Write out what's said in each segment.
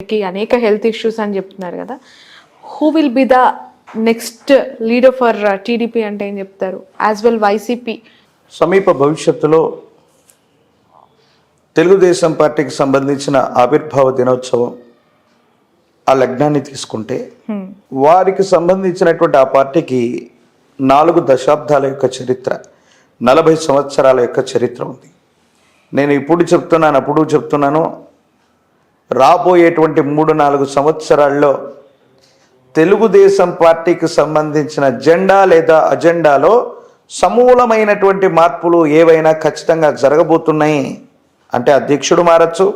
అనేక health issues అని చెప్తున్నారు కదా. Who will be the next leader for TDP అంటే ఏం చెప్తారు? యాజ్ వెల్ వైసీపీ సమీప భవిష్యత్తులో తెలుగుదేశం పార్టీకి సంబంధించిన ఆవిర్భావ దినోత్సవం ఆ లగ్నాన్ని తీసుకుంటే వారికి సంబంధించినటువంటి ఆ పార్టీకి 4 దశాబ్దాల యొక్క చరిత్ర, 40 సంవత్సరాల యొక్క చరిత్ర ఉంది. నేను ఇప్పుడు చెప్తున్నాను, అప్పుడు చెప్తున్నాను, రాబోయేటువంటి 3-4 సంవత్సరాల్లో తెలుగుదేశం పార్టీకి సంబంధించిన జెండా లేదా అజెండాలో సమూలమైనటువంటి మార్పులు ఏవైనా ఖచ్చితంగా జరగబోతున్నాయి. అంటే అధ్యక్షుడు మారచ్చు,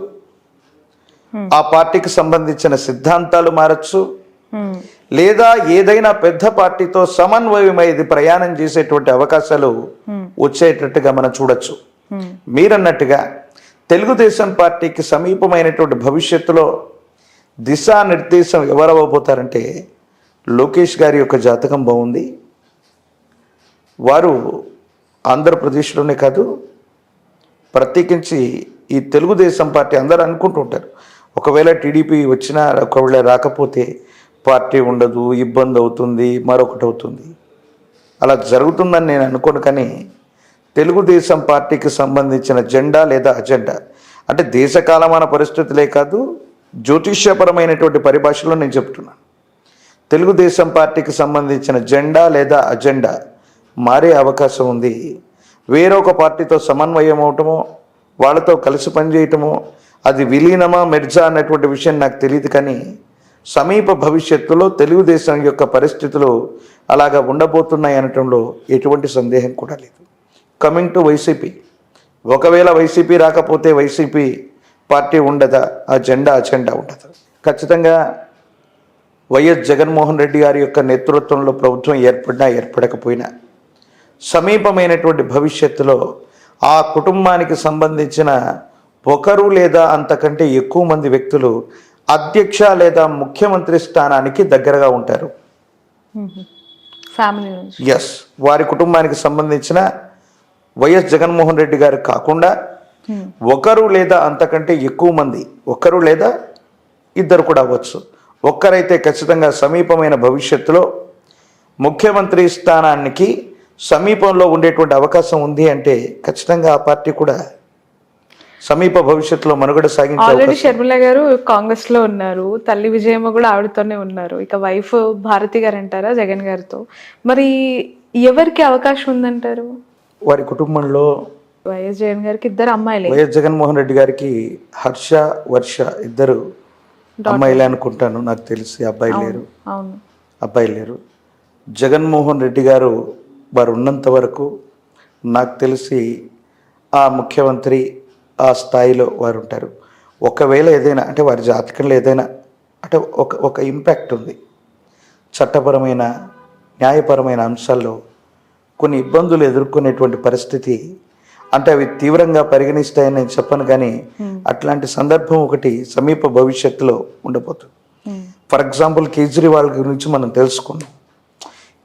ఆ పార్టీకి సంబంధించిన సిద్ధాంతాలు మారచ్చు, లేదా ఏదైనా పెద్ద పార్టీతో సమన్వయమై ఇది ప్రయాణం చేసేటువంటి అవకాశాలు వచ్చేటట్టుగా మనం చూడొచ్చు. మీరన్నట్టుగా తెలుగుదేశం పార్టీకి సమీపమైనటువంటి భవిష్యత్తులో దిశానిర్దేశం ఎవరవ్వబోతారంటే లోకేష్ గారి యొక్క జాతకం బాగుంది. వారు ఆంధ్రప్రదేశ్లోనే కాదు, ప్రత్యేకించి ఈ తెలుగుదేశం పార్టీ అందరూ అనుకుంటుంటారు, ఒకవేళ టీడీపీ వచ్చినా ఒకవేళ రాకపోతే పార్టీ ఉండదు, ఇబ్బంది అవుతుంది, మరొకటి అవుతుంది. అలా జరుగుతుందని నేను అనుకోను. కానీ తెలుగుదేశం పార్టీకి సంబంధించిన జెండా లేదా అజెండా అంటే దేశకాలమాన పరిస్థితులే కాదు, జ్యోతిష్యపరమైనటువంటి పరిభాషలో నేను చెప్తున్నాను. తెలుగుదేశం పార్టీకి సంబంధించిన జెండా లేదా అజెండా మారే అవకాశం ఉంది. వేరొక పార్టీతో సమన్వయం అవటమో, వాళ్ళతో కలిసి పనిచేయటమో, అది విలీనమా మెర్జా అన్నటువంటి విషయం నాకు తెలియదు. కానీ సమీప భవిష్యత్తులో తెలుగుదేశం యొక్క పరిస్థితులు అలాగా ఉండబోతున్నాయి అనటంలో ఎటువంటి సందేహం కూడా లేదు. కమింగ్ టు వైసీపీ, ఒకవేళ వైసీపీ రాకపోతే వైసీపీ పార్టీ ఉండదా, ఆ జెండా అజెండా ఉండదు. ఖచ్చితంగా వైఎస్ జగన్మోహన్ రెడ్డి గారి యొక్క నేతృత్వంలో ప్రభుత్వం ఏర్పడినా ఏర్పడకపోయినా సమీపమైనటువంటి భవిష్యత్తులో ఆ కుటుంబానికి సంబంధించిన ఒకరు లేదా అంతకంటే ఎక్కువ మంది వ్యక్తులు అధ్యక్ష లేదా ముఖ్యమంత్రి స్థానానికి దగ్గరగా ఉంటారు. ఎస్, వారి కుటుంబానికి సంబంధించిన వైఎస్ జగన్మోహన్ రెడ్డి గారు కాకుండా ఒకరు లేదా అంతకంటే ఎక్కువ మంది, ఒకరు లేదా ఇద్దరు కూడా అవ్వచ్చు, ఒక్కరైతే ఖచ్చితంగా సమీపమైన భవిష్యత్తులో ముఖ్యమంత్రి స్థానానికి సమీపంలో ఉండేటువంటి అవకాశం ఉంది. అంటే ఖచ్చితంగా ఆ పార్టీ కూడా సమీప భవిష్యత్తులో మనుగడ సాగించే. ఆల్రెడీ షర్మిల గారు కాంగ్రెస్ లో ఉన్నారు, తల్లి విజయమ్మ కూడా ఆవిడతోనే ఉన్నారు, ఇక వైఫ్ భారతి గారు అంటారా జగన్ గారితో. మరి ఎవరికి అవకాశం ఉందంటారు? వారి కుటుంబంలో వైఎస్ జగన్ గారికి 2 అమ్మాయిలే. వైఎస్ జగన్మోహన్ రెడ్డి గారికి హర్ష, వర్ష 2 అమ్మాయిలే అనుకుంటాను, నాకు తెలిసి అబ్బాయి లేరు. అవును, అబ్బాయి లేరు. జగన్మోహన్ రెడ్డి గారు వారు ఉన్నంత వరకు నాకు తెలిసి ఆ ముఖ్యమంత్రి ఆ స్థాయిలో వారు ఉంటారు. ఒకవేళ ఏదైనా అంటే వారి జాతకంలో ఏదైనా అంటే ఒక ఇంపాక్ట్ ఉంది, చట్టపరమైన న్యాయపరమైన అంశాల్లో కొన్ని ఇబ్బందులు ఎదుర్కొనేటువంటి పరిస్థితి, అంటే అవి తీవ్రంగా పరిగణిస్తాయని నేను చెప్పను. కానీ అట్లాంటి సందర్భం ఒకటి సమీప భవిష్యత్తులో ఉండబోతుంది. ఫర్ ఎగ్జాంపుల్ కేజ్రీవాల్ గురించి మనం తెలుసుకున్నాం.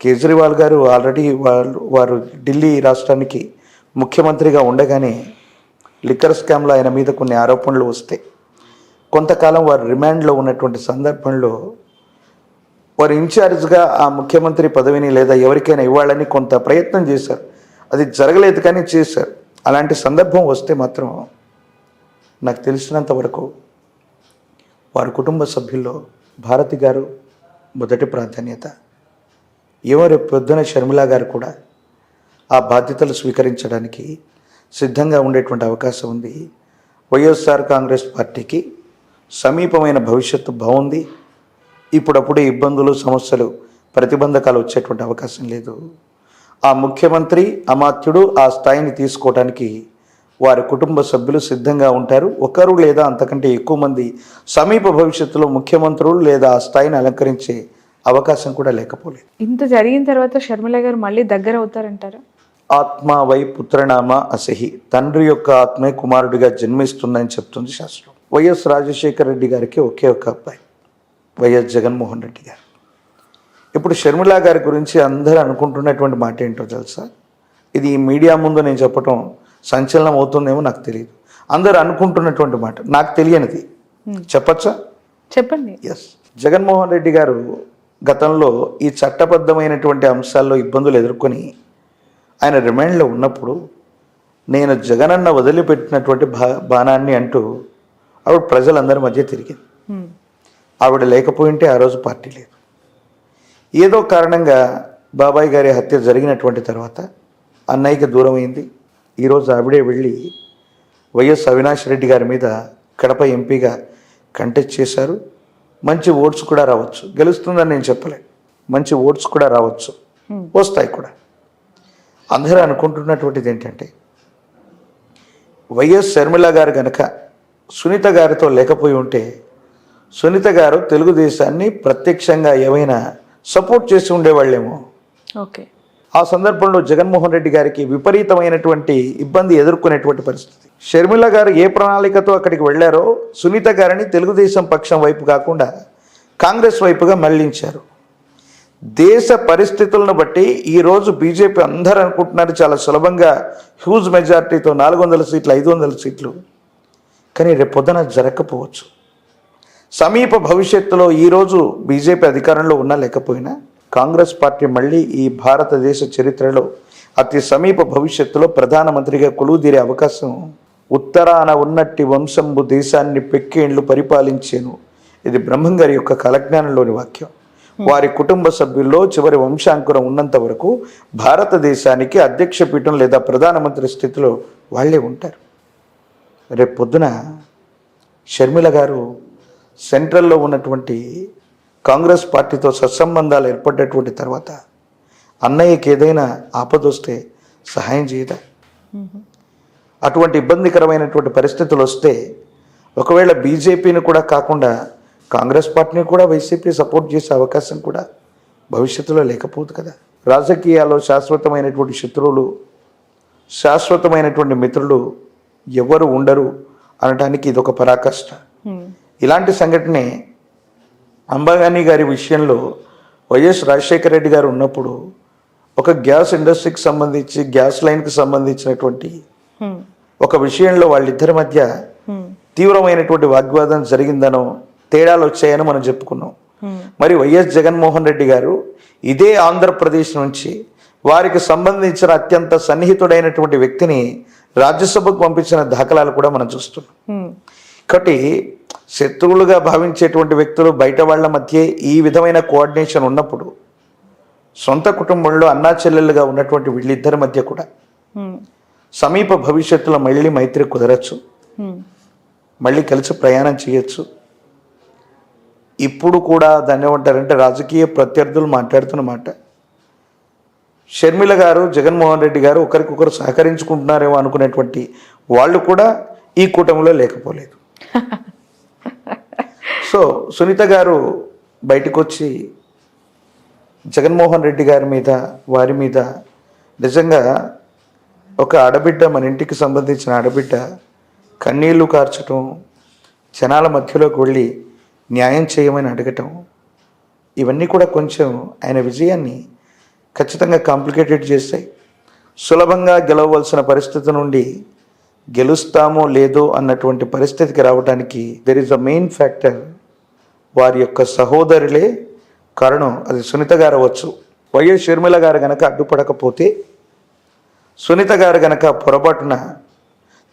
కేజ్రీవాల్ గారు ఆల్రెడీ వారు ఢిల్లీ రాష్ట్రానికి ముఖ్యమంత్రిగా ఉండగానే లిక్కర్ స్కామ్లో ఆయన మీద కొన్ని ఆరోపణలు వస్తే కొంతకాలం వారు రిమాండ్లో ఉన్నటువంటి సందర్భంలో వారు ఇన్ఛార్జ్గా ఆ ముఖ్యమంత్రి పదవిని లేదా ఎవరికైనా ఇవ్వాలని కొంత ప్రయత్నం చేశారు. అది జరగలేదు, కానీ చేశారు. అలాంటి సందర్భం వస్తే మాత్రం నాకు తెలిసినంత వరకు వారి కుటుంబ సభ్యుల్లో భారతి గారు మొదటి ప్రాధాన్యత. ఎవరు పొద్దున షర్మిల గారు కూడా ఆ బాధ్యతలు స్వీకరించడానికి సిద్ధంగా ఉండేటువంటి అవకాశం ఉంది. వైఎస్ఆర్ కాంగ్రెస్ పార్టీకి సమీపమైన భవిష్యత్తు బాగుంది. ఇప్పుడప్పుడే ఇబ్బందులు, సమస్యలు, ప్రతిబంధకాలు వచ్చేటువంటి అవకాశం లేదు. ఆ ముఖ్యమంత్రి అమాత్యుడు ఆ స్థాయిని తీసుకోవడానికి వారి కుటుంబ సభ్యులు సిద్ధంగా ఉంటారు. ఒకరు లేదా అంతకంటే ఎక్కువ మంది సమీప భవిష్యత్తులో ముఖ్యమంత్రులు లేదా ఆ స్థాయిని అలంకరించే అవకాశం కూడా లేకపోలేదు. ఇంత జరిగిన తర్వాత షర్మిల గారు మళ్ళీ దగ్గర అవుతారంటారా? ఆత్మ వై పుత్రనామ అసహి, తండ్రి యొక్క ఆత్మే కుమారుడిగా జన్మిస్తుందని చెప్తుంది శాస్త్రం. వైఎస్ రాజశేఖర రెడ్డి గారికి ఒకే ఒక అబ్బాయి వైఎస్ జగన్మోహన్ రెడ్డి గారు. ఇప్పుడు షర్మిల గారి గురించి అందరూ అనుకుంటున్నటువంటి మాట ఏంటో తెలుసా? ఇది ఈ మీడియా ముందు నేను చెప్పటం సంచలనం అవుతుందేమో నాకు తెలియదు. అందరూ అనుకుంటున్నటువంటి మాట, నాకు తెలియనిది చెప్పచ్చా? చెప్పండి. ఎస్, జగన్మోహన్ రెడ్డి గారు గతంలో ఈ చట్టబద్ధమైనటువంటి అంశాల్లో ఇబ్బందులు ఎదుర్కొని ఆయన రిమాండ్లో ఉన్నప్పుడు నేను జగనన్న వదిలిపెట్టినటువంటి బాణాన్ని అంటూ ఆవిడ ప్రజలందరి మధ్య తిరిగింది. హ్మ్. ఆవిడ లేకపోయింటే ఆ రోజు పార్టీ లేదు. ఏదో కారణంగా బాబాయ్ గారి హత్య జరిగినటువంటి తర్వాత అన్నయ్యకి దూరం అయింది. ఈరోజు ఆవిడే వెళ్ళి వైఎస్ అవినాష్ రెడ్డి గారి మీద కడప ఎంపీగా కంటెస్ట్ చేశారు. మంచి ఓట్స్ కూడా రావచ్చు, గెలుస్తుందని నేను చెప్పలే, మంచి ఓట్స్ కూడా రావచ్చు, వస్తాయి కూడా. అందరూ అనుకుంటున్నటువంటిది ఏంటంటే వైఎస్ షర్మిల గారు కనుక సునీత గారితో లేకపోయి ఉంటే సునీత గారు తెలుగుదేశాన్ని ప్రత్యక్షంగా ఏమైనా సపోర్ట్ చేసి ఉండేవాళ్ళేమో. ఓకే. ఆ సందర్భంలో జగన్మోహన్ రెడ్డి గారికి విపరీతమైనటువంటి ఇబ్బంది ఎదుర్కొనేటువంటి పరిస్థితి. షర్మిల గారు ఏ ప్రణాళికతో అక్కడికి వెళ్ళారో సునీత గారిని తెలుగుదేశం పక్షం వైపు కాకుండా కాంగ్రెస్ వైపుగా మళ్లించారు. దేశ పరిస్థితులను బట్టి ఈరోజు బీజేపీ అందరూ అనుకుంటున్నారు చాలా సులభంగా హ్యూజ్ మెజార్టీతో 400 సీట్లు 500 సీట్లు, కానీ రేపు పొద్దున జరగకపోవచ్చు. సమీప భవిష్యత్తులో ఈరోజు బీజేపీ అధికారంలో ఉన్నా లేకపోయినా కాంగ్రెస్ పార్టీ మళ్ళీ ఈ భారతదేశ చరిత్రలో అతి సమీప భవిష్యత్తులో ప్రధానమంత్రిగా కొలువుదీరే అవకాశం. ఉత్తరాన ఉన్నట్టి వంశంబు దేశాన్ని పెక్కేండ్లు పరిపాలించేను, ఇది బ్రహ్మంగారి యొక్క కాలజ్ఞానంలోని వాక్యం. వారి కుటుంబ సభ్యుల్లో చివరి వంశాంకురం ఉన్నంత వరకు భారతదేశానికి అధ్యక్ష పీఠం లేదా ప్రధానమంత్రి స్థితిలో వాళ్ళే ఉంటారు. రేపు పొద్దున షర్మిల గారు సెంట్రల్లో ఉన్నటువంటి కాంగ్రెస్ పార్టీతో సత్సంబంధాలు ఏర్పడ్డటువంటి తర్వాత అన్నయ్యకి ఏదైనా ఆపదొస్తే సహాయం చేయదా? అటువంటి ఇబ్బందికరమైనటువంటి పరిస్థితులు వస్తే ఒకవేళ బీజేపీని కూడా కాకుండా కాంగ్రెస్ పార్టీని కూడా వైసీపీ సపోర్ట్ చేసే అవకాశం కూడా భవిష్యత్తులో లేకపోదు కదా. రాజకీయాల్లో శాశ్వతమైనటువంటి శత్రువులు, శాశ్వతమైనటువంటి మిత్రులు ఎవరు ఉండరు అనడానికి ఇదొక పరాకాష్ట. ఇలాంటి సంఘటనే అంబానీ గారి విషయంలో వైఎస్ రాజశేఖర రెడ్డి గారు ఉన్నప్పుడు ఒక గ్యాస్ ఇండస్ట్రీకి సంబంధించి గ్యాస్ లైన్కి సంబంధించినటువంటి ఒక విషయంలో వాళ్ళిద్దరి మధ్య తీవ్రమైనటువంటి వాగ్వాదం జరిగిందనో తేడాలు వచ్చాయని మనం చెప్పుకున్నాం. మరి వైఎస్ జగన్మోహన్ రెడ్డి గారు ఇదే ఆంధ్రప్రదేశ్ నుంచి వారికి సంబంధించిన అత్యంత సన్నిహితుడైనటువంటి వ్యక్తిని రాజ్యసభకు పంపించిన దాఖలాలు కూడా మనం చూస్తున్నాం. కాబట్టి శత్రువులుగా భావించేటువంటి వ్యక్తులు బయట వాళ్ళ మధ్య ఈ విధమైన కోఆర్డినేషన్ ఉన్నప్పుడు సొంత కుటుంబంలో అన్నా చెల్లెళ్ళుగా ఉన్నటువంటి వీళ్ళిద్దరి మధ్య కూడా సమీప భవిష్యత్తులో మళ్ళీ మైత్రి కుదరచ్చు, మళ్ళీ కలిసి ప్రయాణం చేయొచ్చు. ఇప్పుడు కూడా దాన్ని ఏమంటారంటే రాజకీయ ప్రత్యర్థులు మాట్లాడుతున్న మాట, షర్మిల గారు జగన్మోహన్ రెడ్డి గారు ఒకరికొకరు సహకరించుకుంటున్నారేమో అనుకునేటువంటి వాళ్ళు కూడా ఈ కూటమిలో లేకపోలేదు. సో సునీత గారు బయటకు వచ్చి జగన్మోహన్ రెడ్డి గారి మీద వారి మీద నిజంగా ఒక ఆడబిడ్డ, మన ఇంటికి సంబంధించిన ఆడబిడ్డ కన్నీళ్లు కార్చటం, జనాల మధ్యలోకి వెళ్ళి న్యాయం చేయమని అడగటం, ఇవన్నీ కూడా కొంచెం ఆయన విజయాన్ని ఖచ్చితంగా కాంప్లికేటెడ్ చేస్తాయి. సులభంగా గెలవవలసిన పరిస్థితి నుండి గెలుస్తామో లేదో అన్నటువంటి పరిస్థితికి రావడానికి there is a main factor వారి యొక్క సహోదరులే కారణం. అది సునీత గారు అవ్వచ్చు. వైఎస్ షర్మిల గారు గనక అడ్డుపడకపోతే, సునీత గారు గనక పొరపాటున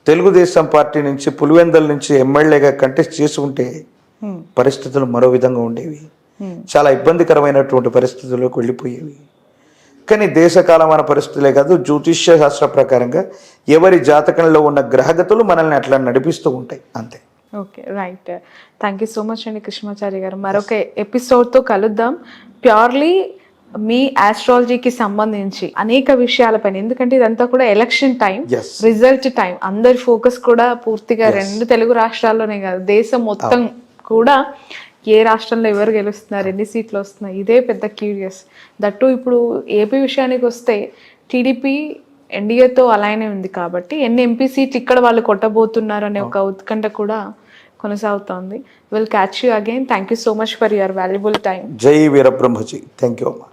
తెలుగుదేశం పార్టీ నుంచి పులివెందల నుంచి ఎమ్మెల్యేగా కంటెస్ట్ చేసి ఉంటే పరిస్థితులు మరో విధంగా ఉండేవి, చాలా ఇబ్బందికరమైనటువంటి పరిస్థితుల్లోకి వెళ్ళిపోయేవి. కానీ దేశకాలమైన పరిస్థితులే కాదు, జ్యోతిష్య శాస్త్ర ప్రకారంగా ఎవరి జాతకంలో ఉన్న గ్రహగతులు మనల్ని అట్లా నడిపిస్తూ ఉంటాయి, అంతే. Okay, right. Thank you so much అండి కృష్ణమాచారి గారు. మరొక ఎపిసోడ్తో కలుద్దాం. ప్యూర్లీ మీ ఆస్ట్రాలజీకి సంబంధించి అనేక విషయాలపైన, ఎందుకంటే ఇదంతా కూడా ఎలక్షన్ టైం, రిజల్ట్ టైం, అందరి ఫోకస్ కూడా పూర్తిగా 2 తెలుగు రాష్ట్రాల్లోనే కాదు దేశం మొత్తం కూడా ఏ రాష్ట్రంలో ఎవరు గెలుస్తున్నారు, ఎన్ని సీట్లు వస్తున్నాయి, ఇదే పెద్ద క్యూరియస్. దట్టు ఇప్పుడు ఏపీ విషయానికి వస్తే టీడీపీ ఎన్డీఏతో అలానే ఉంది కాబట్టి ఎన్ని ఎంపీ సీట్లు ఇక్కడ వాళ్ళు కొట్టబోతున్నారు అనే ఒక ఉత్కంఠ కూడా కొనసాగుతోంది. Will catch you again. Thank you so much for your valuable time. జై వీరబ్రహ్మజీ. థ్యాంక్ యూ అమ్మా.